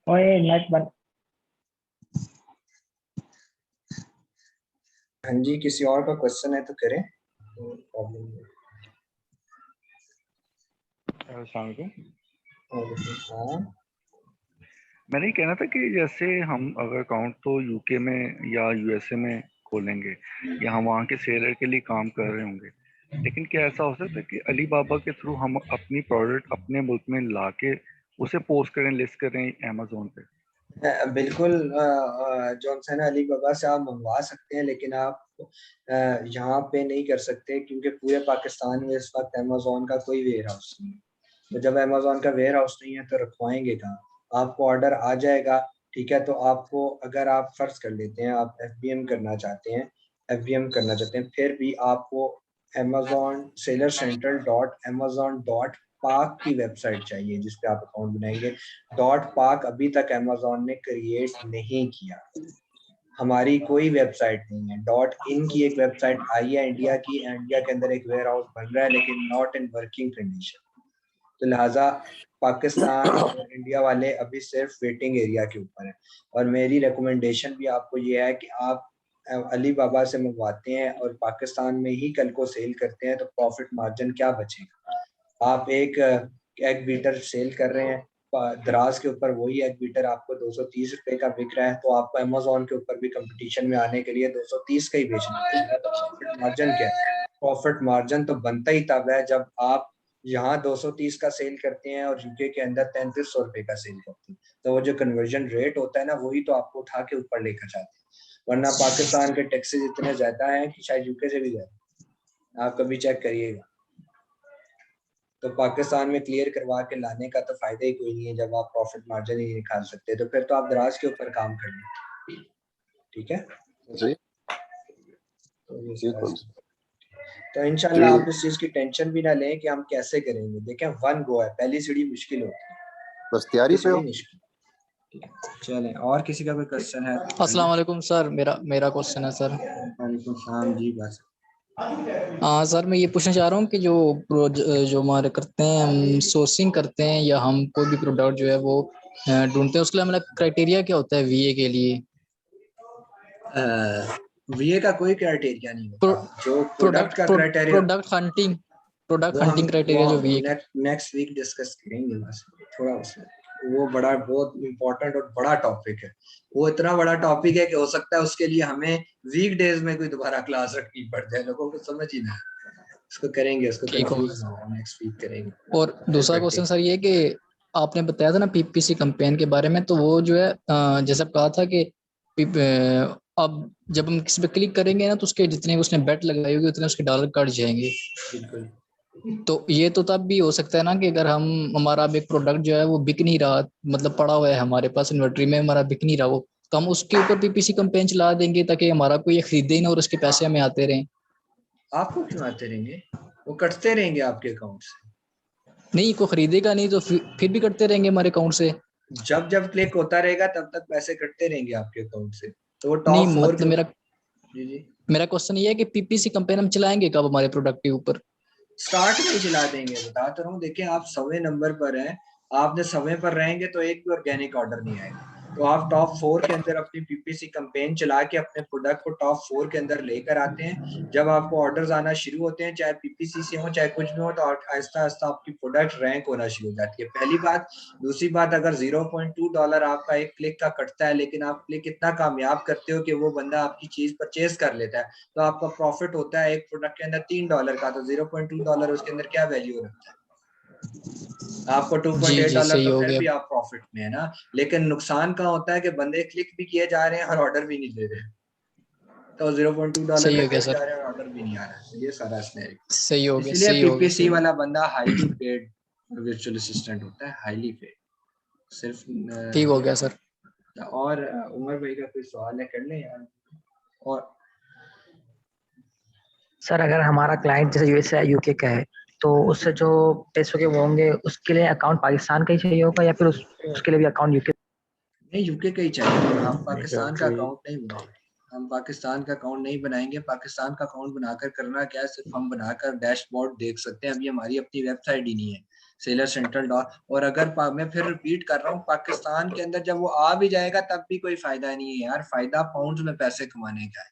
ओए नेट बंद। हाँ जी, किसी और का क्वेश्चन है तो करें। प्रॉब्लम नहीं। अस्सलाम वालेकुम। हाँ, मैंने ये कहना था कि जैसे हम अगर अकाउंट तो यूके में या यूएसए में खोलेंगे या हम वहाँ के सेलर के लिए काम कर रहे होंगे, लेकिन क्या ऐसा हो सकता है कि अली बाबा के थ्रू हम अपनी प्रोडक्ट अपने मुल्क में ला के उसे पोस्ट करें, लिस्ट करें अमेजोन पे? बिल्कुल। जॉनसन अली बाबा से आप मंगवा सकते हैं, लेकिन आप यहाँ पे नहीं कर सकते क्योंकि पूरे पाकिस्तान में इस वक्त अमेजोन का कोई वेयर हाउस नहीं है। तो जब अमेजोन का वेयर हाउस नहीं है तो रखवाएंगे कहाँ? आपको ऑर्डर आ जाएगा, ठीक है, तो आपको, अगर आप फर्ज कर लेते हैं आप एफबीएम करना चाहते हैं, फिर भी आपको amazonsellercentral.amazon.पाक की वेबसाइट चाहिए जिस पे आप अकाउंट बनाएंगे। .पाक अभी तक अमेजोन ने क्रिएट नहीं किया, हमारी कोई वेबसाइट नहीं है। .इन की एक वेबसाइट आई है इंडिया की, इंडिया के अंदर एक वेयर हाउस बन रहा है लेकिन नॉट इन वर्किंग कंडीशन। तो लिहाजा पाकिस्तान और इंडिया वाले अभी सिर्फ वेटिंग एरिया के ऊपर है। और मेरी रिकमेंडेशन भी आपको ये है कि आप अली बाबा से मंगवाते हैं और पाकिस्तान में ही कल को सेल करते हैं तो प्रॉफिट मार्जिन क्या बचेगा? आप एक एग बीटर सेल कर रहे हैं दराज के ऊपर, वही एग बीटर आपको 230 रुपए का बिक रहा है, तो आपको अमेजोन के ऊपर भी कंपटीशन में आने के लिए 230 का ही बेचना पड़ेगा। तो प्रॉफिट मार्जिन क्या है? प्रॉफिट मार्जिन तो बनता ही तब है जब आप यहाँ 230 का सेल करते हैं और यूके के अंदर 3300 रुपए का सेल करते हैं। तो वो जो कन्वर्जन रेट होता है ना, वही तो आपको उठा के ऊपर लेकर जाते हैं। वरना पाकिस्तान के टैक्सेस इतने ज्यादा हैं कि शायद यूके से भी ज्यादा। आप कभी चेक करिएगा। तो पाकिस्तान में क्लियर करवा के लाने का तो फायदा ही कोई नहीं है जब आप प्रॉफिट मार्जिन ही निकाल सकते। तो फिर तो आप दराज के ऊपर काम कर लें, ठीक है जी तो बिल्कुल तो इंशाल्लाह आप इस चीज की टेंशन भी ना लें कि हम कैसे करेंगे। देखें, वन गो है, पहली सीढ़ी मुश्किल होती है, बस तैयारी पे हो। मुश्किल। ठीक है, चलें, और किसी का कोई क्वेश्चन है? अस्सलाम वालेकुम सर, मेरा क्वेश्चन है सर। वालेकुम सलाम जी, बस हाँ सर, मैं ये पूछना चाह रहा हूँ कि जो हमारे करते हैं, हम सोर्सिंग करते हैं या हम कोई भी प्रोडक्ट जो है वो ढूंढते हैं, उसके लिए हमारा क्राइटेरिया क्या होता है वीए के लिए? वीए का कोई क्राइटेरिया नहीं होता। जो प्रोडक्ट का क्राइटेरिया, प्रोडक्ट वो हंटिंग क्राइटेरिया जो हम वीए का। नेक्स्ट वीक डिस्कस करेंगे। बस थोड़ा उसमें, वो बड़ा बहुत इम्पोर्टेंट और बड़ा टॉपिक है। वो इतना बड़ा टॉपिक है कि हो सकता है उसके लिए हमें वीक डेज में कोई दोबारा क्लास रखनी पड़ जाए, लोगों को समझ ही ना। उसको करेंगे, उसको ठीक हो कंफ्यूज ना हो, नेक्स्ट वीक करेंगे। और दूसरा क्वेश्चन सर ये कि आपने बताया था ना पीपीसी कैंपेन के बारे में, तो वो जो है जैसे आप कहा था कि अब जब हम किसी पे क्लिक करेंगे ना तो उसके जितने उसने बेट लगाई होगी उतने उसके डॉलर कट जाएंगे। बिल्कुल। तो ये तो तब भी हो सकता है ना कि अगर हमारा अब एक प्रोडक्ट जो है वो बिक नहीं रहा, मतलब पड़ा हुआ है हमारे पास इन्वेंटरी में, हमारा बिक नहीं रहा वो, तो हम उसके ऊपर पीपीसी कैंपेन चला देंगे ताकि हमारा कोई ये खरीदे ही ना और उसके पैसे हमें आते रहें। आपको क्यों आते रहेंगे? वो कटते रहेंगे आपके अकाउंट से। नहीं, कोई खरीदेगा नहीं तो फिर भी कटते रहेंगे हमारे अकाउंट से। जब जब क्लिक होता रहेगा तब तक पैसे कटते रहेंगे आपके अकाउंट से। तो वो नहीं, टॉप 4 मतलब के, मेरा जी जी, मेरा क्वेश्चन ये है कि पीपीसी कैंपेन हम चलाएंगे कब हमारे प्रोडक्ट के ऊपर? स्टार्ट में ही चला देंगे। बता तो रहा हूँ, देखिए आप 100वें नंबर पर हैं, आपने 100वें पर रहेंगे तो एक भी ऑर्गेनिक ऑर्डर नहीं आएगा। तो आप टॉप 4 के अंदर अपनी पीपीसी कैंपेन चला के अपने प्रोडक्ट को टॉप 4 के अंदर लेकर आते हैं। जब आपको ऑर्डर्स आना शुरू होते हैं, चाहे पीपीसी से हो चाहे कुछ भी हो, तो आहिस्ता आहिस्ता आपकी प्रोडक्ट रैंक होना शुरू हो जाती है, पहली बात। दूसरी बात, अगर $0.2 आपका एक क्लिक का कटता है लेकिन आप क्लिक इतना कामयाब करते हो कि वो बंदा आपकी चीज परचेज कर लेता है, तो आपका प्रॉफिट होता है एक प्रोडक्ट के अंदर $3 का। तो $0.2 उसके अंदर क्या वैल्यू रखता है? आपको जी जी, $2.8 सही तो हो फिर गया। भी आप प्रॉफिट में है ना। लेकिन नुकसान कहाँ होता है कि बंदे क्लिक भी किए जा रहे हैं और ऑर्डर भी नहीं ले रहे, तो $0.2 सही पे हो गया क्लिक जा सर, रहे हैं और ऑर्डर भी नहीं आ रहा है। ये सारा स्नैरियो। सही हो गया, इसलिए सही हो गया, पीपीसी सही हो वाला बंदा हाईली पेड वर्चुअल असिस्टेंट होता है, हाईली पेड। सिर्फ गया। ठीक हो गया सर। और उमर भाई का कोई सवाल है, कर ले यार। और सर अगर हमारा क्लाइंट जैसे यूएसए या यूके का है, तो उससे जो पैसों के वो होंगे उसके लिए अकाउंट पाकिस्तान का ही चाहिए होगा या फिर उसके लिए भी अकाउंट यूके? नहीं, यूके का ही चाहिए। हम पाकिस्तान का अकाउंट नहीं बनाएंगे। हम पाकिस्तान का अकाउंट नहीं बनाएंगे। पाकिस्तान का अकाउंट बनाकर करना क्या है? सिर्फ हम बनाकर डैशबोर्ड देख सकते हैं। अभी हमारी अपनी वेबसाइट ही नहीं है। Seller central dot. और अगर मैं फिर रिपीट कर रहा हूँ, पाकिस्तान के अंदर जब वो आ भी जाएगा तब भी कोई फायदा नहीं है यार, फायदा पाउंड में पैसे कमाने का है।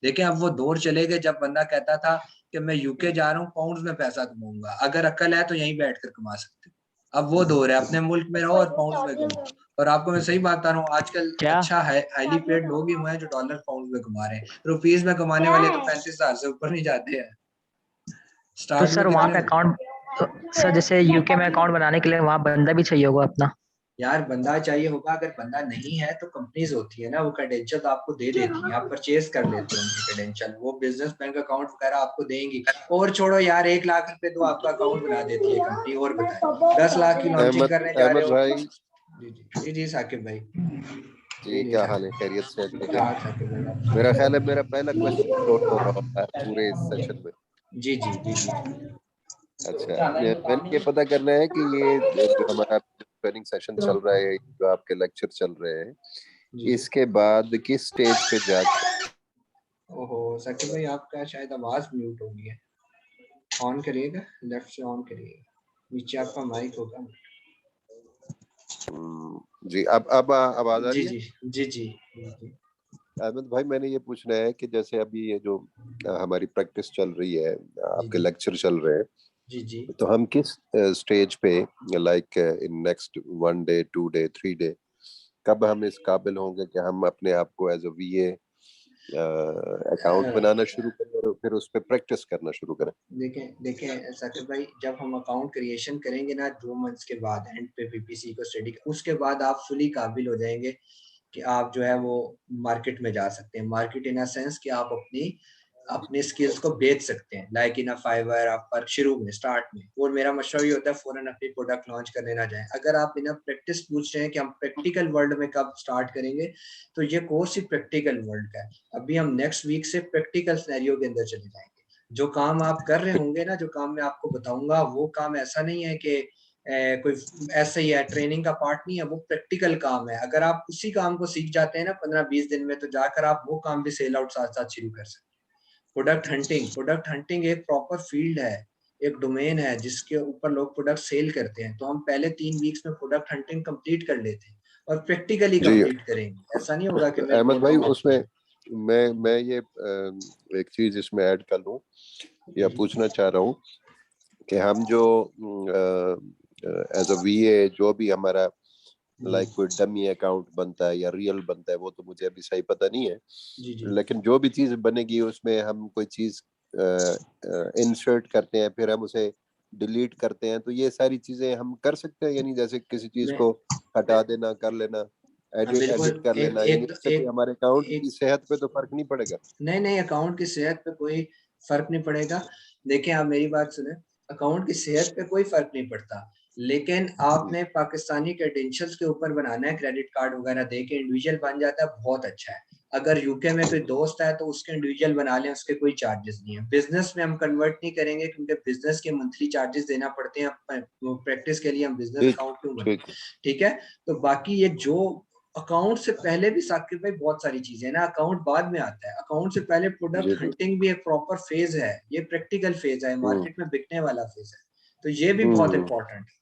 देखिए अब वो दौर चले गए जब बंदा कहता था कि मैं यूके जा रहा हूँ पाउंड में पैसा कमाऊंगा, अगर अक्ल है तो यहीं बैठकर कमा सकते हो। अब वो दौर है, अपने मुल्क में रहो और पाउंड में कमाओ। और आपको मैं सही बात बता रहा हूँ, आजकल क्या? अच्छा है, हाईली पेड लोग ही हुए हैं जो डॉलर पाउंड में कमा रहे हैं। रुपीज में कमाने वाले तो 35,000 से ऊपर नहीं जाते हैं। तो स्टार्ट में सर वहाँ कितने पे होते हैं? अकाउंट, तो सर जैसे यूके में अकाउंट बनाने के लिए वहाँ बंदा भी चाहिए होगा अपना? यार बंदा चाहिए होगा, अगर बंदा नहीं है तो कंपनीज होती है ना, वो क्रेडेंशियल आपको दे देती हैं, आप परचेज कर लेते हो उनके क्रेडेंशियल, वो बिजनेस बैंक अकाउंट वगैरह आपको देंगी। और छोड़ो यार, 1 लाख रुपए तो आपका अकाउंट बना देती है कंपनी। और बताएं, 10 लाख की लॉन्चिंग अहमद करने जा रहे अहमद हो। भाई जी जी जी जी साकिब भाई। जी जी, जी क्या हाल है? साकिब, खैरियत से हैं? ठीक है। क्या हाल साकिब भाई आप? मेरा ख्याल है मेरा पहला क्वेश्चन फ्लोट हो रहा होता है पूरे इस सेशन में। जी जी जी जी अच्छा, मैंने ये पता करना है कि ये जो हमारा ट्रेनिंग सेशन चल रहा है, जो आपके लेक्चर चल रहे हैं, जी। इसके बाद किस स्टेज पे जाके ओहो साकिब भाई, आपका शायद आवाज म्यूट हो गई है, ऑन करिएगा, लेफ्ट से ऑन करिएगा, नीचे आपका माइक होगा। जी, अब आवाज आ जी रही है? जी जी जी जी अहमद भाई, मैंने ये पूछना है कि जैसे अभी ये जो हमारी प्रैक्टिस चल रही है, आपके जी लेक्चर चल रहे हैं, जी जी। तो हम किस स्टेज पे, like in next 1 day 2 day 3 day, कब हम इस काबिल होंगे कि हम अपने आप को एज अ वीए अकाउंट बनाना शुरू करें और फिर उस पर प्रैक्टिस करना शुरू करें? देखें देखें साकिब भाई, जब हम अकाउंट क्रिएशन करेंगे ना 2 मंथ्स के बाद, एंड पे पीपीसी को स्टडी, उसके बाद आप फुली काबिल हो जाएंगे कि आप जो है वो मार्केट में जा सकते हैं। मार्केट इन अ सेंस कि आप अपनी अपने स्किल्स को बेच सकते हैं, लाइक इन अ फाइवर, आप पर शुरू में स्टार्ट में। और मेरा मशवरा ये होता है फौरन अपनी प्रोडक्ट लॉन्च करने ना जाएं। अगर आप इन प्रैक्टिस पूछ रहे हैं कि हम प्रैक्टिकल वर्ल्ड में कब स्टार्ट करेंगे, तो ये कोर्स ही प्रैक्टिकल वर्ल्ड का है। अभी हम नेक्स्ट वीक से प्रैक्टिकल सिनेरियो के अंदर चले जाएंगे। जो काम आप कर रहे होंगे ना, जो काम मैं आपको बताऊंगा, वो काम ऐसा नहीं है कि कोई ऐसे ही है, ट्रेनिंग का पार्ट नहीं है, वो प्रैक्टिकल काम है। अगर आप उसी काम को सीख जाते हैं ना 15-20 दिन में, तो जाकर आप वो काम भी सेल आउट साथ साथ शुरू कर सकते हैं। प्रोडक्ट हंटिंग एक प्रॉपर फील्ड है, एक डोमेन है जिसके ऊपर लोग प्रोडक्ट सेल करते हैं। तो हम पहले 3 वीक्स में प्रोडक्ट हंटिंग कंप्लीट कर लेते हैं और प्रैक्टिकली जी कंप्लीट करेंगे। ऐसा नहीं होगा कि मैं अहमद बोल रहा भाई, हूँ उसमें मैं ये एक चीज इसमें ऐड कर लूं या पूछना चाह रहा हूँ कि हम जो एज अ वीए जो भी हमारा लाइक कोई डमी अकाउंट बनता है या रियल बनता है, वो तो मुझे अभी सही पता नहीं है, जी जी। लेकिन जो भी चीज बनेगी उसमें हम कोई चीज इंसर्ट करते हैं, फिर हम उसे डिलीट करते हैं, तो ये सारी चीजें हम कर सकते हैं? यानी जैसे किसी चीज मैं को हटा देना, कर लेना, हाँ एडिट बिल्कुल, कर एक लेना, यानी एक इससे कोई एक हमारे अकाउंट की एक सेहत पे तो फर्क नहीं पड़ेगा? नहीं नहीं, अकाउंट की सेहत पे कोई फर्क नहीं पड़ेगा। देखें आप मेरी बात सुने, अकाउंट की सेहत पे कोई फर्क नहीं पड़ता, लेकिन आपने पाकिस्तानी क्रेडेंशियल्स के ऊपर बनाना है। क्रेडिट कार्ड वगैरह दे के इंडिविजुअल बन जाता है, बहुत अच्छा है। अगर यूके में कोई दोस्त है तो उसके इंडिविजुअल बना लें, उसके कोई चार्जेस नहीं है। बिजनेस में हम कन्वर्ट नहीं करेंगे क्योंकि बिजनेस के मंथली चार्जेस देना पड़ते हैं। प्रैक्टिस के लिए हम बिजनेस ठीक अकाउंट क्यों बने? ठीक। ठीक है। तो बाकी ये जो अकाउंट से पहले भी साकिब भाई बहुत सारी चीजें हैं ना, अकाउंट बाद में आता है। अकाउंट से पहले प्रोडक्ट जी जी। हंटिंग भी एक प्रॉपर फेज है, ये प्रैक्टिकल फेज है, हम्म मार्केट में बिकने वाला फेज है। तो ये भी बहुत हम्म। इंपॉर्टेंट है।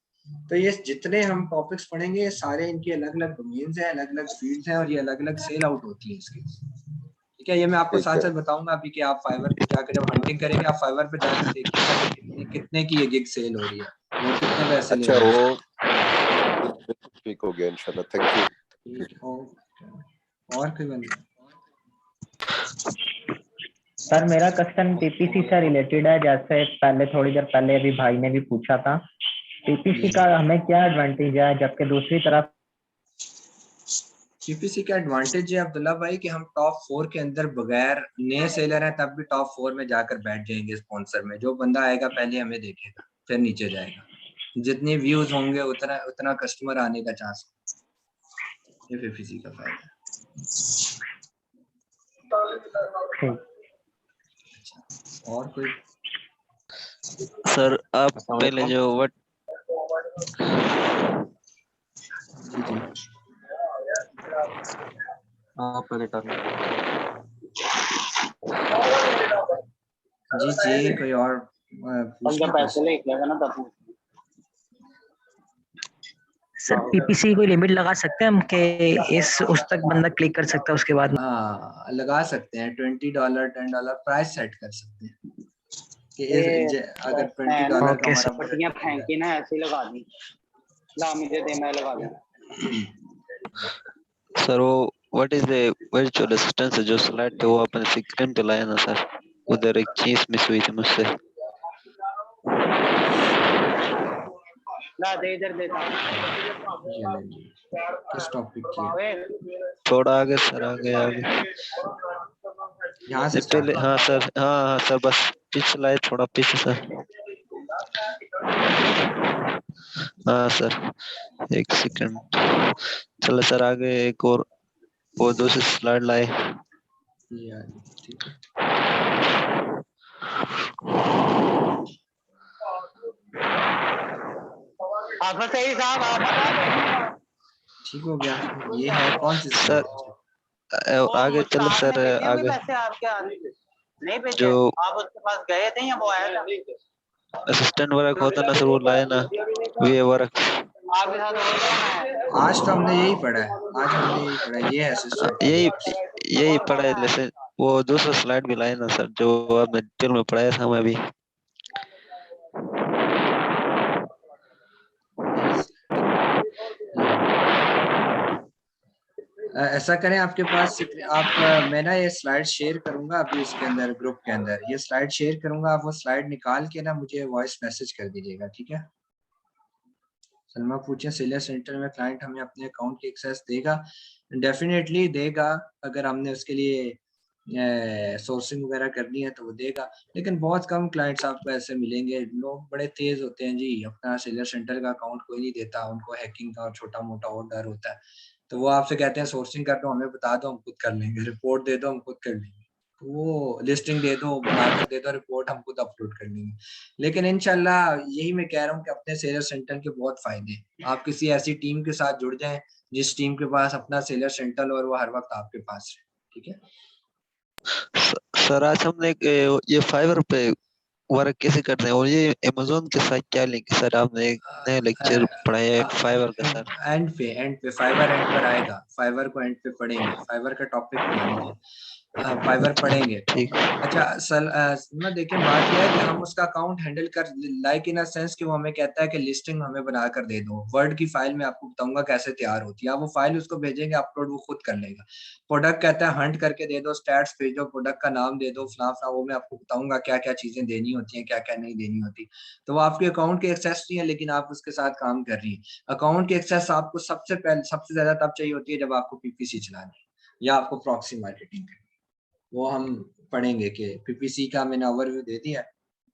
तो ये जितने हम टॉपिक्स पढ़ेंगे, ये सारे इनके अलग अलग डोमेन्स हैं, अलग अलग फील्ड्स हैं, और ये अलग अलग सेल आउट होती है इसकी। ठीक है, ये मैं आपको ठीक साथ है। साथ बताऊंगा अभी कि आप फाइवर पे जाकर जब हंटिंग करेंगे, आप फाइवर पे जाकर देखिएगा कि कितने की ये गिग सेल हो रही है, लोग कितने पैसे ले अच्छा, रहे हैं वो इसके। बिल्कुल ठीक हो गया इंशाल्लाह। Thank you. ठीक, और कोई बंदा? सर मेरा क्वेश्चन पीपीसी से रिलेटेड है। जैसे पहले थोड़ी देर पहले अभी भाई ने भी पूछा था, पीपीसी का हमें क्या एडवांटेज है, जबकि दूसरी तरफ पीपीसी का एडवांटेज है अब्दुल्ला भाई कि हम टॉप 4 के अंदर, बगैर नए सेलर हैं तब भी टॉप 4 में जाकर बैठ जाएंगे। स्पॉन्सर में जो बंदा आएगा पहले हमें देखेगा, फिर नीचे जाएगा। जितने व्यूज होंगे उतना उतना कस्टमर आने का चांस। ये पीपीसी का फायदा है। अच्छा, और कोई? सर आप पहले जो व्हाट जी जी, आप पहले कर जी जी, कोई और पूछना? पैसे लेके आएगा ना तब सर पीपीसी कोई लिमिट लगा सकते हैं हम कि इस उस तक बंदा क्लिक कर सकता है उसके बाद? हाँ लगा सकते हैं, $20 $10 प्राइस सेट कर सकते हैं कि अगर $20 का ओके हमारा पट्टियां फेंकी ना ऐसे ही लगा दी, ला मुझे दे मैं लगा दूंगा। सर वो what is the virtual assistant जो स्लाइड थे वो अपन स्क्रीन पे लाया ना सर, उधर एक चीज मिस हुई थी मुझसे। ला दे इधर देता हूं। किस टॉपिक की है? थोड़ा आगे सर, आगे आगे यहाँ से पहले। हाँ सर, हाँ सर, बस पीछे लाए, थोड़ा पीछे सर। हाँ सर, एक सेकंड। चलो सर आगे एक और वो दूसरी स्लाइड लाए। ठीक है, आप सही साहब आप ठीक हो गया। ये है कौन सी सर? आगे चलो सर, आगे पैसे आपके नहीं भेजे जो आप उसके पास गए थे या वो आया था? असिस्टेंट वर्क होता ना सर, वो लाए ना, वे वर्क। आपके साथ हो गया मैं। आज तो हमने यही पढ़ा है, आज हमने यही पढ़ा है, ये है असिस्टेंट। यही पढ़ा है, जैसे वो दूसरा स्लाइड भी लाए ना सर, जो आपने डिटेल में पढ़ाया था मैं अभी। ऐसा करें, आपके पास आप मैं ना ये स्लाइड शेयर करूंगा अभी उसके अंदर, ग्रुप के अंदर ये स्लाइड शेयर करूंगा, आप वो स्लाइड निकाल के ना मुझे वॉइस मैसेज कर दीजिएगा, ठीक है? सलमा पूछे सेलर सेंटर में क्लाइंट हमें अपने अकाउंट की एक्सेस देगा? डेफिनेटली देगा, अगर हमने उसके लिए सोर्सिंग वगैरह करनी है तो वो देगा, लेकिन बहुत कम क्लाइंट्स आपको ऐसे मिलेंगे। लोग बड़े तेज होते हैं जी, अपना सेलर सेंटर का अकाउंट कोई नहीं देता, उनको हैकिंग का और छोटा मोटा और डर होता है, तो वो आपसे कहते हैं सोर्सिंग कर दो, हमें बता दो, हम खुद कर लेंगे, रिपोर्ट दे दो, हम खुद कर लेंगे, वो लिस्टिंग दे दो, बनाकर दे दो, रिपोर्ट हम खुद अपलोड कर लेंगे। लेकिन इंशाल्लाह यही मैं कह रहा हूँ कि अपने सेलर सेंटर के बहुत फायदे हैं। आप किसी ऐसी टीम के साथ जुड़ जाएं जिस टीम के पास अपना सेलर सेंटर और वो हर वक्त आपके पास है, ठीक है? सर आज हमने ये फाइवर पे वर्क कैसे करते हैं, और ये अमेज़न के साथ क्या लिंक है सर? आपने एक नया लेक्चर पढ़ाया है फाइवर का सर। एंड पे फाइवर एंड पर आएगा, फाइवर को एंड पे पढ़ेंगे, फाइवर का टॉपिक नहीं है मुझे, फाइवर पढ़ेंगे। ठीक। अच्छा सर, देखिए बात यह है कि हम उसका अकाउंट हैंडल कर, लाइक इन अ सेंस कि वो हमें कहता है कि लिस्टिंग हमें बनाकर दे दो, वर्ड की फाइल में आपको बताऊंगा कैसे तैयार होती है, आप वो फाइल उसको भेजेंगे अपलोड, वो खुद कर लेगा। प्रोडक्ट कहता है हंट करके दे दो, स्टैट्स भेजो, प्रोडक्ट का नाम दे दो, फला वो मैं आपको बताऊंगा क्या क्या चीजें देनी होती हैं, क्या क्या नहीं देनी होती। तो वो आपके अकाउंट की एक्सेस नहीं है, लेकिन आप उसके साथ काम कर रही है। अकाउंट की एक्सेस आपको सबसे ज्यादा तब चाहिए होती है जब आपको पीपीसी चलानी है या आपको प्रॉक्सी मार्केटिंग करनी है। वो हम पढ़ेंगे कि पीपीसी का मैंने ओवरव्यू दे दिया।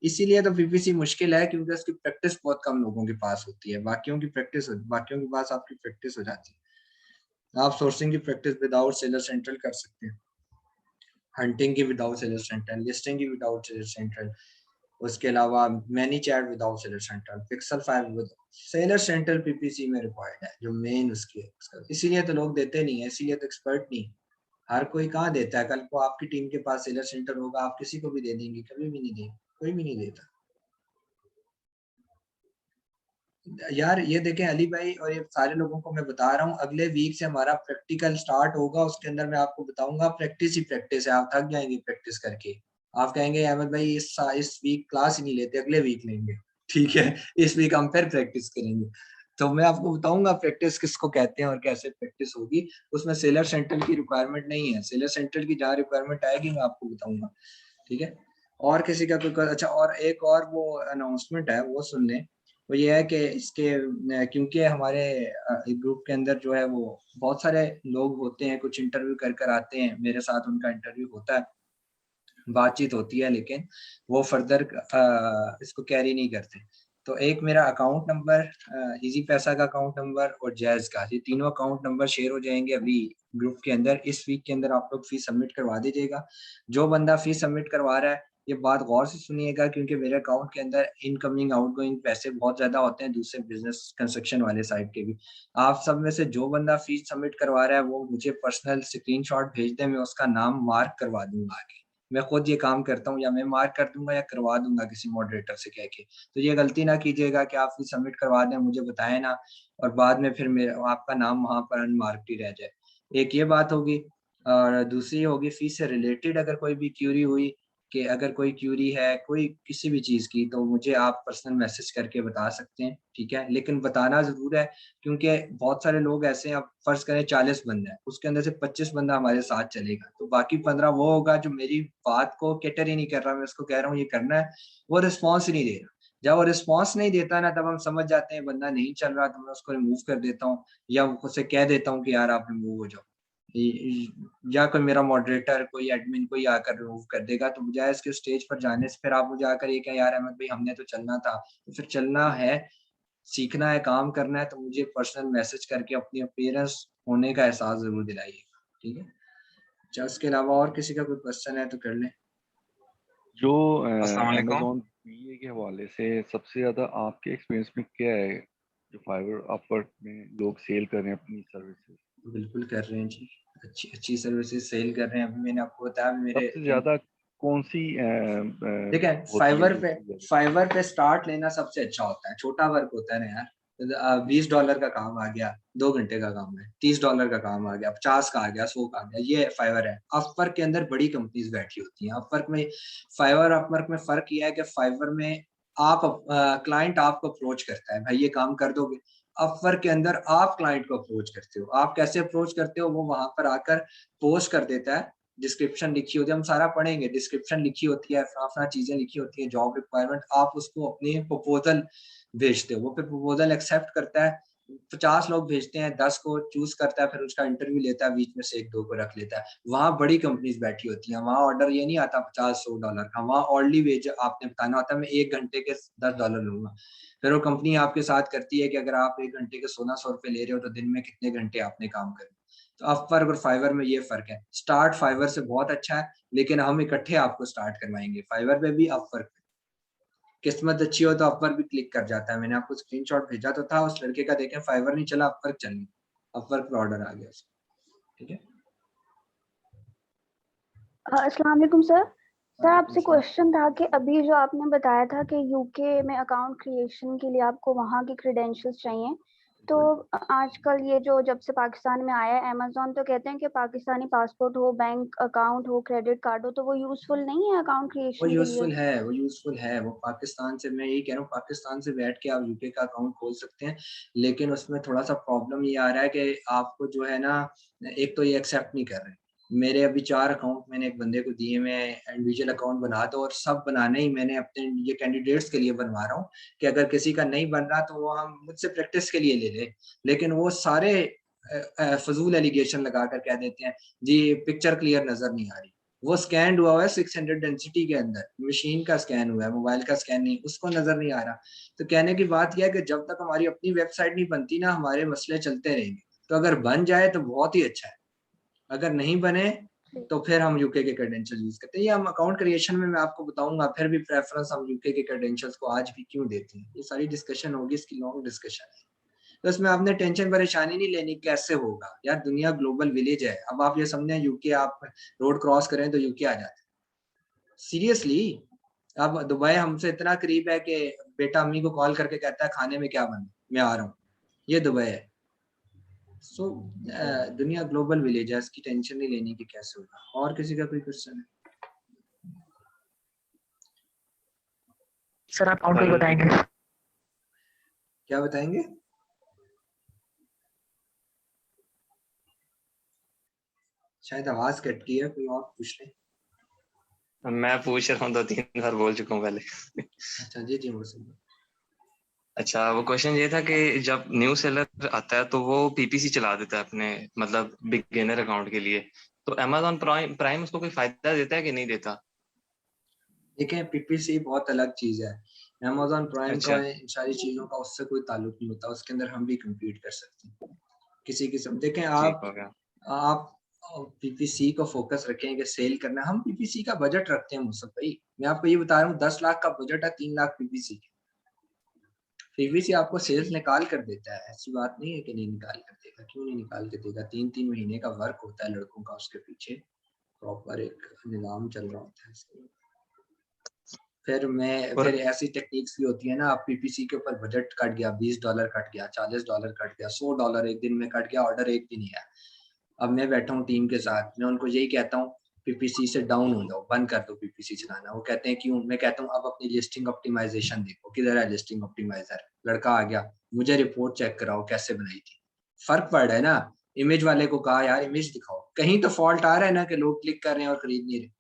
इसीलिए तो पीपीसी मुश्किल है क्योंकि उसकी प्रैक्टिस बहुत कम लोगों के पास होती है, बाकियों के पास आपकी प्रैक्टिस हो जाती है। आप सोर्सिंग की प्रैक्टिस विदाउट सेलर सेंट्रल कर सकते हैं, हंटिंग की विदाउट सेलर सेंट्रल, लिस्टिंग की विदाउट सेलर सेंट्रल, उसके अलावा many chat without seller central, pixel 5 with seller central PPC में रिक्वायर्ड है, जो मेन उसकी है। इसीलिए तो लोग देते नहीं है, इसीलिए तो एक्सपर्ट नहीं, हर कोई कहाँ देता है। कल को आपकी टीम के पास सेलर सेंटर होगा, आप किसी को भी दे देंगे? कभी भी नहीं देंगे, कोई भी नहीं देता यार। ये देखें अली भाई और ये सारे लोगों को मैं बता रहा हूँ, अगले वीक से हमारा प्रैक्टिकल स्टार्ट होगा, उसके अंदर मैं आपको बताऊंगा, प्रैक्टिस ही प्रैक्टिस है, आप थक जाएंगे प्रैक्टिस करके। आप कहेंगे अहमद भाई इस वीक क्लास ही नहीं लेते, अगले वीक लेंगे, ठीक है? इस वीक हम फिर प्रैक्टिस करेंगे, तो मैं आपको बताऊंगा प्रैक्टिस किसको कहते हैं और कैसे प्रैक्टिस होगी। उसमें सेलर सेंटर की रिक्वायरमेंट नहीं है, सेलर सेंटर की जहाँ रिक्वायरमेंट आएगी मैं आपको बताऊंगा, ठीक है? और किसी का कोई अच्छा, और एक और वो अनाउंसमेंट है वो सुन लें। वो ये है कि इसके क्योंकि हमारे ग्रुप के अंदर जो है वो बहुत सारे लोग होते हैं, कुछ इंटरव्यू कर कर आते हैं मेरे साथ, उनका इंटरव्यू होता है, बातचीत होती है, लेकिन वो फर्दर इसको कैरी नहीं करते। तो एक मेरा अकाउंट नंबर, इजी पैसा का अकाउंट नंबर और जैज का, ये तीनों अकाउंट नंबर शेयर हो जाएंगे अभी ग्रुप के अंदर। इस वीक के अंदर आप लोग फीस सबमिट करवा दीजिएगा। जो बंदा फीस सबमिट करवा रहा है, ये बात गौर से सुनिएगा, क्योंकि मेरे अकाउंट के अंदर इनकमिंग आउटगोइंग पैसे बहुत ज्यादा होते हैं, दूसरे बिजनेस कंस्ट्रक्शन वाले साइड के भी। आप सब में से जो बंदा फीस सबमिट करवा रहा है वो मुझे पर्सनल स्क्रीनशॉट भेज दे, मैं उसका नाम मार्क करवा दूंगा आगे, मैं खुद ये काम करता हूँ, या मैं मार्क कर दूंगा या करवा दूंगा किसी मॉडरेटर से कह के। तो ये गलती ना कीजिएगा कि आप सबमिट करवा दें, मुझे बताएं ना, और बाद में फिर मेरा आपका नाम वहाँ पर अनमार्क्ड ही रह जाए। एक ये बात होगी, और दूसरी होगी फीस से रिलेटेड अगर कोई भी क्यूरी हुई, कि अगर कोई क्यूरी है कोई किसी भी चीज़ की, तो मुझे आप पर्सनल मैसेज करके बता सकते हैं, ठीक है। लेकिन बताना ज़रूर है, क्योंकि बहुत सारे लोग ऐसे हैं, आप फ़र्ज़ करें 40 बंदे हैं, उसके अंदर से 25 बंदा हमारे साथ चलेगा, तो बाकी 15 वो होगा जो मेरी बात को कैटर ही नहीं कर रहा, मैं उसको कह रहा हूँ ये करना है, वो रिस्पॉन्स ही नहीं दे रहा। जब वो रिस्पॉन्स नहीं देता ना, तब हम समझ जाते हैं बंदा नहीं चल रहा, तो मैं उसको रिमूव कर देता हूँ, या उससे कह देता हूँ कि यार आप रिमूव हो जाओ, या कोई मेरा मॉडरेटर, कोई एडमिन कोई आकर रिमूव कर देगा। तो बजाय इसके स्टेज पर जाने से फिर आप मुझे आकर ये कहें, यार अहमद भाई हमने तो चलना था, तो फिर चलना है, सीखना है, काम करना है, तो मुझे पर्सनल मैसेज करके अपनी अपीयरेंस होने का एहसास जरूर दिलाइएगा, ठीक है। अच्छा, उसके अलावा और किसी का कोई क्वेश्चन है तो कर लें। जो अस्सलाम वालेकुम। अमेजोन पीए के हवाले से सबसे ज़्यादा आपके एक्सपीरियंस में क्या है जो फाइवर अपवर्क में लोग सेल कर रहे हैं अपनी सर्विसेज? बिल्कुल कर रहे हैं जी, अच्छी अच्छी सर्विसेज सेल कर रहे हैं। अभी मैंने आपको बताया मेरे सबसे ज़्यादा कौन सी देखिए, होती है जो फाइवर पे स्टार्ट लेना सबसे अच्छा होता है, छोटा वर्क होता है ना यार। $20 का काम आ गया, 2 घंटे का काम है, $30 का काम आ गया, 50 का आ गया, 100 का आ गया, ये फाइवर है। अपवर्क के अंदर बड़ी कंपनीज बैठी होती हैं। अपवर्क में, फाइवर अपवर्क में फर्क यह है कि फाइवर में आप क्लाइंट आपको अप्रोच करता है, भाई ये काम कर दोगे। अपवर्क के अंदर आप क्लाइंट को अप्रोच करते हो। आप कैसे अप्रोच करते हो, वो वहां पर आकर पोस्ट कर देता है, डिस्क्रिप्शन लिखी होती है, हम सारा पढ़ेंगे, डिस्क्रिप्शन लिखी होती है, अपना चीजें लिखी होती है, जॉब रिक्वायरमेंट, आप उसको अपनी प्रपोजल भेजते हो, वो फिर प्रपोजल एक्सेप्ट करता है। 50 लोग भेजते हैं, 10 को चूज करता है, फिर उसका इंटरव्यू लेता है, बीच में से 1-2 को रख लेता है। वहां बड़ी कंपनीज बैठी होती हैं, वहां ऑर्डर ये नहीं आता $50-100 का, वहां ऑर्डरली वेज आपने बताना होता है, मैं 1 घंटे के $10 लूंगा। फिर वो कंपनी आपके साथ करती है कि अगर आप 1 घंटे के 1600 रुपए ले रहे हो, तो दिन में कितने घंटे आपने काम करना। तो अपवर्क और फाइवर में ये फर्क है। स्टार्ट फाइवर से बहुत अच्छा है, लेकिन हम इकट्ठे आपको स्टार्ट करवाएंगे, फाइवर पे भी अपवर्क पे। किस्मत अच्छी हो तो अपवर्क भी क्लिक कर जाता है। मैंने आपको स्क्रीनशॉट भेजा तो था उस लड़के का, देखें फाइवर नहीं चला, अपवर्क चल गई, अपवर्क पे ऑर्डर आ गया उसका, ठीक है। अस्सलाम वालेकुम सर। सर आपसे क्वेश्चन था कि अभी जो आपने बताया था कि यूके में अकाउंट क्रिएशन के लिए आपको वहाँ की क्रेडेंशियल्स चाहिए, तो आजकल ये जो जब से पाकिस्तान में आया है अमेज़न, तो कहते हैं कि पाकिस्तानी पासपोर्ट हो, बैंक अकाउंट हो, क्रेडिट कार्ड हो, तो वो यूजफुल नहीं है अकाउंट वो क्रिएशन के लिए? यूजफुल है, वो यूजफुल है। वो पाकिस्तान से, मैं यही कह रहा हूँ, पाकिस्तान से बैठ के आप यूके का अकाउंट खोल सकते हैं, लेकिन उसमें थोड़ा सा प्रॉब्लम ये आ रहा है कि आपको जो है ना, एक तो ये एक्सेप्ट नहीं कर रहे। मेरे अभी 4 अकाउंट मैंने एक बंदे को दिए, मैं इंडिविजुअल अकाउंट बना दो, और सब बनाने ही मैंने अपने ये कैंडिडेट्स के लिए बनवा रहा हूँ कि अगर किसी का नहीं बन रहा तो वो हम मुझसे प्रैक्टिस के लिए ले ले। लेकिन वो सारे फजूल एलिगेशन लगा कर कह देते हैं जी पिक्चर क्लियर नजर नहीं आ रही। वो स्कैन हुआ है 600 डेंसिटी के अंदर, मशीन का स्कैन हुआ है, मोबाइल का स्कैन नहीं, उसको नजर नहीं आ रहा। तो कहने की बात यह है कि जब तक हमारी अपनी वेबसाइट नहीं बनती ना, हमारे मसले चलते रहेंगे। तो अगर बन जाए तो बहुत ही अच्छा है, अगर नहीं बने तो फिर हम यूके के क्रेडेंशियल यूज करते हैं। ये हम अकाउंट क्रिएशन में मैं आपको बताऊंगा, फिर भी प्रेफरेंस हम यूके के क्रेडेंशियल्स को आज भी क्यों देते हैं, ये सारी डिस्कशन होगी, इसकी लॉन्ग डिस्कशन है। तो इसमें आपने टेंशन परेशानी नहीं लेनी कैसे होगा यार, दुनिया ग्लोबल विलेज है। अब आप ये समझें यूके, आप रोड क्रॉस करें तो यूके आ जाते हैं, सीरियसली। अब दुबई हमसे इतना करीब है कि बेटा अम्मी को कॉल करके कहता है खाने में क्या बना, मैं आ रहा हूँ, ये दुबई है। सो दुनिया ग्लोबल विलेज है, इसकी टेंशन नहीं लेनी कि कैसे होगा। और किसी का कोई क्वेश्चन है? सर आप अकाउंट को बताएंगे? क्या बताएंगे? शायद आवाज कट गई है, कोई और पूछ ले। मैं पूछ रहा हूँ, 2-3 बार बोल चुका हूँ पहले। अच्छा जी जी, वो सुन। अच्छा, वो क्वेश्चन ये था कि जब न्यू सेलर आता है तो वो पीपीसी चला देता है अपने, मतलब बिगिनर अकाउंट के लिए, तो अमेजोन प्राइम उसको कोई फायदा देता है कि नहीं देता? देखें, पीपीसी बहुत अलग चीज है। अमेजोन प्राइम अच्छा। का इन सारी चीजों का उससे कोई ताल्लुक नहीं होता, उसके अंदर हम भी कम्पीट कर सकते हैं किसी किस्म। देखें, ठीक हो गया। आप पीपीसी को फोकस रखें कि सेल करना। हम पीपीसी का बजट रखते हैं मुसफ़ भाई, मैं आपको ये बता रहा हूँ, 10 लाख का बजट है, 3 लाख पीपीसी। पीपीसी आपको सेल्स निकाल कर देता है, ऐसी बात नहीं है कि नहीं निकाल कर देगा। क्यों नहीं निकाल कर देगा? 3-3 महीने का वर्क होता है लड़कों का उसके पीछे, प्रॉपर एक निज़ाम चल रहा होता है। फिर ऐसी टेक्निक्स भी होती है ना, आप पीपीसी के ऊपर बजट कट गया, $20 कट गया, $40 कट गया, $100 एक दिन में कट गया, ऑर्डर एक भी नहीं आया। अब मैं बैठा हूँ टीम के साथ, मैं उनको यही कहता हूँ पीपीसी से डाउन हो जाओ, बंद कर दो पीपीसी चलाना। वो कहते हैं क्यों? मैं कहता हूँ अब अपनी लिस्टिंग ऑप्टिमाइजेशन देखो, किधर है लिस्टिंग ऑप्टिमाइजर? लड़का आ गया, मुझे रिपोर्ट चेक कराओ कैसे बनाई थी। फर्क पड़ रहा है ना। इमेज वाले को कहा यार इमेज दिखाओ, कहीं तो फॉल्ट आ रहा है ना कि लोग क्लिक कर रहे हैं और खरीद नहीं रहे।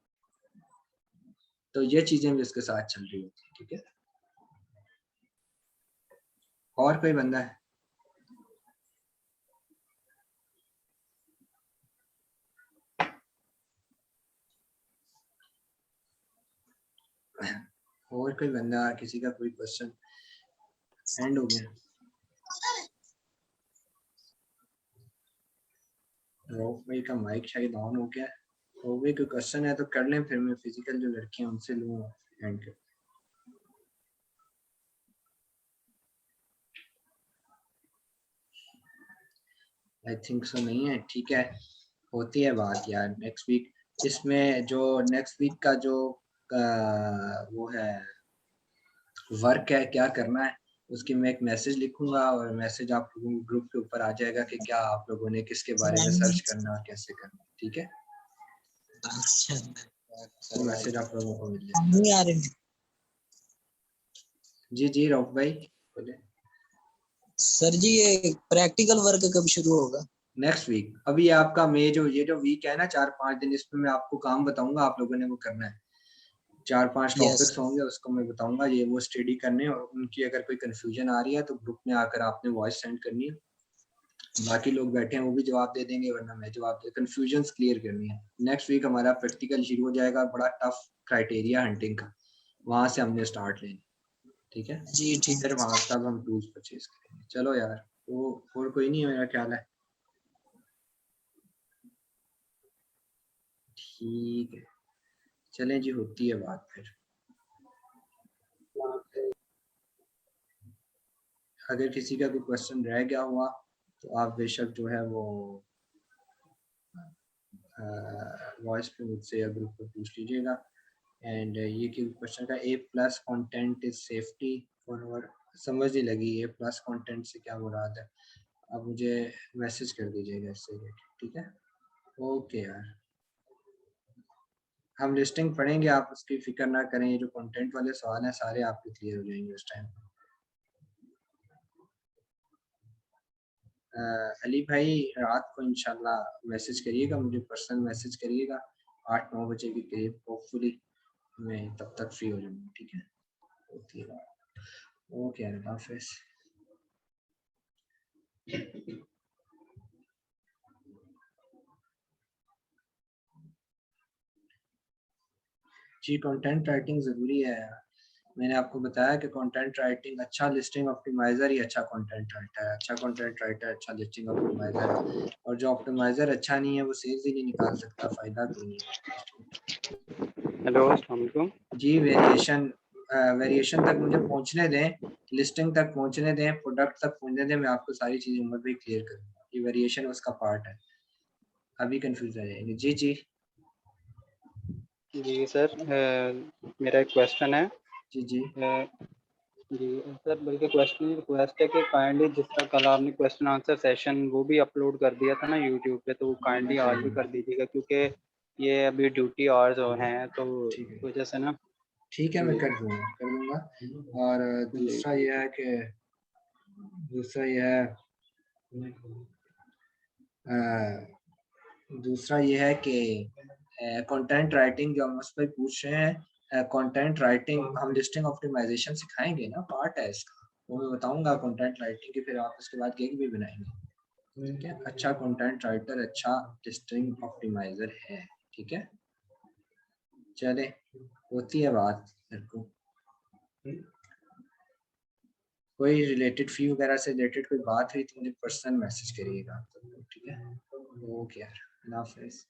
तो ये चीजें भी इसके साथ चल रही होती है। ठीक है, और कोई बंदा है? और कोई बंदा, किसी का कोई क्वेश्चन? एंड हो गया? रोक भाई का माइक शायद ऑन हो गया। और भी कोई क्वेश्चन है तो कर लें, फिर मैं फिजिकल जो लड़कियां उनसे लूँगा एंड कर। आई थिंक सो नहीं है। ठीक है, होती है बात यार नेक्स्ट वीक। इसमें जो नेक्स्ट वीक का जो वो है वर्क है, क्या करना है उसकी मैं एक मैसेज लिखूंगा और मैसेज आप लोगों को ग्रुप के ऊपर आ जाएगा कि क्या आप लोगों ने किसके बारे में सर्च करना और कैसे करना। ठीक है, वो मैसेज आप लोगों को मिल जाएगा। जी जी रॉक भाई बोले। सर जी ये प्रैक्टिकल वर्क कब शुरू होगा? Next week. अभी आपका ये जो वीक है ना 4-5 दिन, इसमें मैं आपको काम बताऊंगा, आप लोगों ने वो करना है। 4-5 टॉपिक्स होंगे, उसको मैं बताऊंगा, ये वो स्टडी करने, और उनकी अगर कोई कंफ्यूजन आ रही है तो ग्रुप में आकर आपने वॉइस सेंड करनी है। बाकी लोग बैठे हैं वो भी जवाब दे देंगे, वरना मैं जवाब दे, कंफ्यूजन्स क्लियर करनी है। नेक्स्ट वीक हमारा प्रैक्टिकल शुरू हो जाएगा, बड़ा टफ क्राइटेरिया हंटिंग का, वहां से हमने स्टार्ट लेनी। ठीक है जी ठीक। फिर वहां तब हम टूल्स परचेज करेंगे। चलो यार, वो और कोई नहीं है मेरा ख्याल है। ठीक है, चलें जी, होती है बात फिर। अगर किसी का कोई क्वेश्चन रह गया हुआ तो आप बेशक जो है वो वॉइस पे मुझसे या ग्रुप पे पूछ लीजिएगा। एंड ये क्वेश्चन का A+ content is safety for our, समझ नहीं लगी A+ कंटेंट से क्या मुराद है, आप मुझे मैसेज कर दीजिएगा इससे रिलेटेड। ठीक है, ओके यार, हम लिस्टिंग पढ़ेंगे, आप उसकी फिक्र ना करें। ये जो कंटेंट वाले सवाल हैं सारे आपके क्लियर हो जाएंगे उस टाइम। अली भाई रात को इंशाल्लाह मैसेज करिएगा मुझे, पर्सनल मैसेज करिएगा 8-9 बजे के करीब, होपफुली मैं तब तक फ्री हो जाऊंगा। ठीक है, ओके, अल्लाह हाफिज़। जी कंटेंट राइटिंग ज़रूरी है। मैंने आपको बताया कि कंटेंट राइटिंग, अच्छा लिस्टिंग ऑप्टिमाइज़र ही अच्छा कंटेंट राइटर है, अच्छा कंटेंट राइटर अच्छा लिस्टिंग ऑप्टिमाइज़र है, और जो ऑप्टिमाइज़र अच्छा नहीं है वो सेल्स ही नहीं निकाल सकता, फ़ायदा कोई नहीं है। हेलो अस्सलाम वालेकुम जी, वेरिएशन तक मुझे पहुंचने दें, लिस्टिंग तक पहुंचने दें, प्रोडक्ट तक पहुंचने दें, मैं आपको सारी चीज़ें उम्र भी क्लियर करूँगा। ये वेरिएशन उसका पार्ट है, अभी कंफ्यूज हो जाएंगे। जी जी जी सर, मेरा एक क्वेश्चन है। जी जी जी सर, बल्कि क्वेश्चन रिक्वेस्ट है कि काइंडली जिस तरह कल आपने क्वेश्चन आंसर सेशन वो भी अपलोड कर दिया था ना यूट्यूब पे, तो वो काइंडली आज भी कर दीजिएगा, क्योंकि ये अभी ड्यूटी आवर्स हैं तो वजह से ना। ठीक है, मैं कर दूंगा। और दूसरा ये है कि कंटेंट राइटिंग जो हम उस पर पूछ रहे हैं, कंटेंट राइटिंग हम लिस्टिंग ऑप्टिमाइजेशन सिखाएंगे ना, पार्ट है इसका, वो मैं बताऊंगा कंटेंट राइटिंग की, फिर आप उसके बाद गिग भी बनाएंगे। ठीक है, अच्छा कंटेंट राइटर अच्छा लिस्टिंग ऑप्टिमाइजर है। ठीक है, चले, होती है बात। मेरे को कोई रिलेटेड फी वगैरह से रिलेटेड कोई बात हुई तो मुझे पर्सनल मैसेज करिएगा। ठीक है, ओके यार, अल्लाह हाफिज़।